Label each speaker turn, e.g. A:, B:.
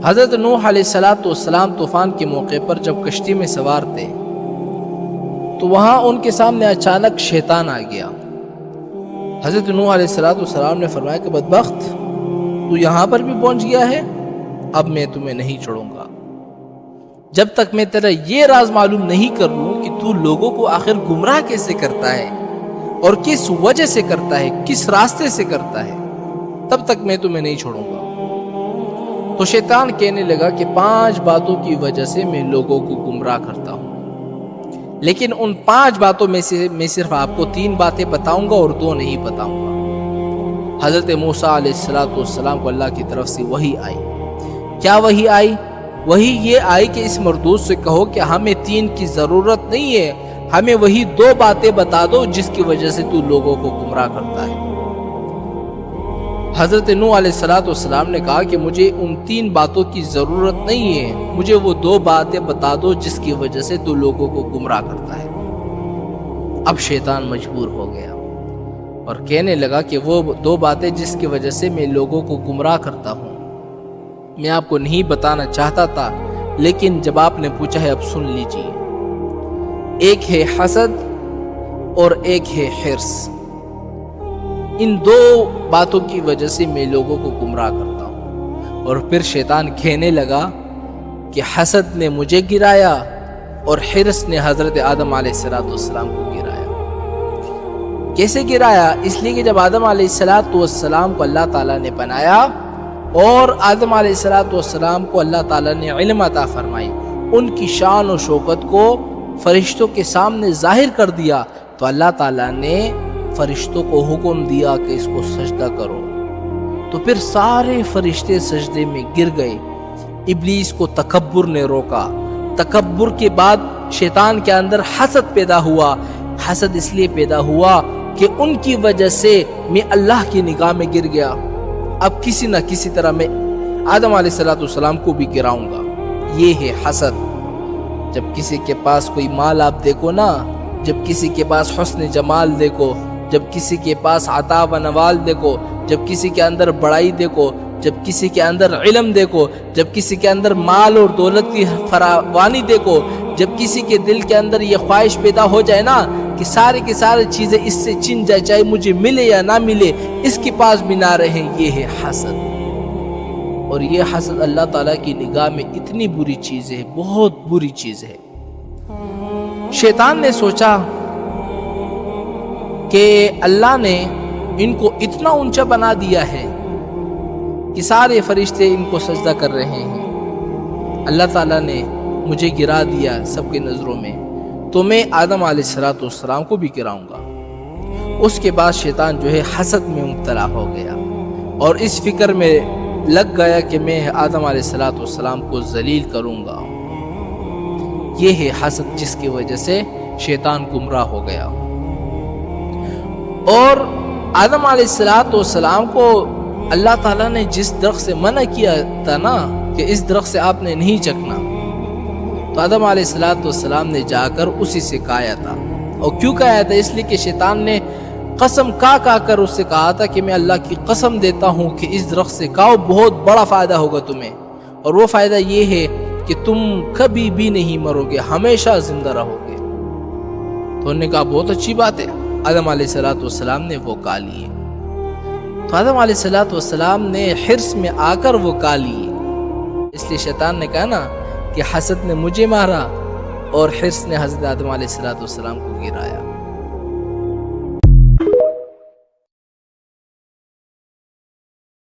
A: حضرت نوح علیہ السلام طوفان کے موقع پر جب کشتی میں سوار تھے تو وہاں ان کے سامنے اچانک شیطان آ گیا۔ حضرت نوح علیہ السلام نے فرمایا کہ بدبخت، تو یہاں پر بھی پہنچ گیا ہے، اب میں تمہیں نہیں چھوڑوں گا جب تک میں تیرا یہ راز معلوم نہیں کر لوں کہ تو لوگوں کو آخر گمراہ کیسے کرتا ہے اور کس وجہ سے کرتا ہے، کس راستے سے کرتا ہے، تب تک میں تمہیں نہیں چھوڑوں گا۔ تو شیطان کہنے لگا کہ 5 باتوں کی وجہ سے میں لوگوں کو گمراہ کرتا ہوں، لیکن ان 5 باتوں میں سے میں صرف آپ کو 3 باتیں بتاؤں گا اور 2 نہیں بتاؤں گا۔ حضرت موسیٰ علیہ السلام کو اللہ کی طرف سے وحی آئی۔ کیا وحی آئی؟ وحی یہ آئی کہ اس مردود سے کہو کہ ہمیں 3 کی ضرورت نہیں ہے، ہمیں وہی 2 باتیں بتا دو جس کی وجہ سے تو لوگوں کو گمراہ کرتا ہے۔ حضرت نوح علیہ السلام نے کہا کہ مجھے ان 3 باتوں کی ضرورت نہیں ہے، مجھے وہ 2 باتیں بتا دو جس کی وجہ سے تو لوگوں کو گمراہ کرتا ہے۔ اب شیطان مجبور ہو گیا اور کہنے لگا کہ وہ 2 باتیں جس کی وجہ سے میں لوگوں کو گمراہ کرتا ہوں میں آپ کو نہیں بتانا چاہتا تھا، لیکن جب آپ نے پوچھا ہے اب سن لیجئے۔ ایک ہے حسد اور ایک ہے حرص۔ ان 2 باتوں کی وجہ سے میں لوگوں کو گمراہ کرتا ہوں۔ اور پھر شیطان کہنے لگا کہ حسد نے مجھے گرایا اور حرص نے حضرت آدم علیہ السلام کو گرایا۔ کیسے گرایا؟ اس لیے کہ جب آدم علیہ السلام کو اللہ تعالیٰ نے بنایا اور آدم علیہ السلام کو اللہ تعالیٰ نے علم عطا فرمائی، ان کی شان و شوکت کو فرشتوں کے سامنے ظاہر کر دیا، تو اللہ تعالیٰ نے فرشتوں کو حکم دیا کہ اس کو سجدہ کرو، تو پھر سارے فرشتے سجدے میں گر گئے۔ ابلیس کو تکبر نے روکا، تکبر کے بعد شیطان کے اندر حسد پیدا ہوا۔ حسد اس لیے پیدا ہوا کہ ان کی وجہ سے میں اللہ کی نگاہ میں گر گیا، اب کسی نہ کسی طرح میں آدم علیہ السلام کو بھی گراؤں گا۔ یہ ہے حسد۔ جب کسی کے پاس کوئی مال آپ دیکھو نا، جب کسی کے پاس حسن جمال دیکھو، جب کسی کے پاس عطا و نوال دیکھو، جب کسی کے اندر بڑائی دیکھو، جب کسی کے اندر علم دیکھو، جب کسی کے اندر مال اور دولت کی فراوانی دیکھو، جب کسی کے دل کے اندر یہ خواہش پیدا ہو جائے نا کہ سارے کی ساری چیزیں اس سے چھن جائے، چاہے مجھے ملے یا نہ ملے، اس کے پاس بھی نہ رہیں، یہ ہے حسد۔ اور یہ حسد اللہ تعالیٰ کی نگاہ میں اتنی بری چیز ہے، بہت بری چیز ہے۔ شیطان نے سوچا کہ اللہ نے ان کو اتنا اونچا بنا دیا ہے کہ سارے فرشتے ان کو سجدہ کر رہے ہیں، اللہ تعالیٰ نے مجھے گرا دیا سب کے نظروں میں، تو میں آدم علیہ السلام کو بھی گراؤں گا۔ اس کے بعد شیطان جو ہے حسد میں مبتلا ہو گیا اور اس فکر میں لگ گیا کہ میں آدم علیہ السلام کو ذلیل کروں گا۔ یہ ہے حسد جس کی وجہ سے شیطان گمراہ ہو گیا۔ اور آدم علیہ السلام کو اللہ تعالیٰ نے جس درخت سے منع کیا تھا نا کہ اس درخت سے آپ نے نہیں چکنا، تو آدم علیہ السلام نے جا کر اسی سے کھایا تھا۔ اور کیوں کھایا تھا؟ اس لیے کہ شیطان نے قسم کھا کر اس سے کہا تھا کہ میں اللہ کی قسم دیتا ہوں کہ اس درخت سے کھاؤ، بہت بڑا فائدہ ہوگا تمہیں، اور وہ فائدہ یہ ہے کہ تم کبھی بھی نہیں مرو گے، ہمیشہ زندہ رہو گے۔ تو انہوں نے کہا بہت اچھی بات ہے۔ آدم علیہ السلام نے وہ کھا لیے۔ تو آدم علیہ السلام نے حرص میں آ کر وہ کھا لیے۔ اس لیے شیطان نے کہا نا کہ حسد نے مجھے مارا اور حرص نے حضرت آدم علیہ السلام کو گرایا۔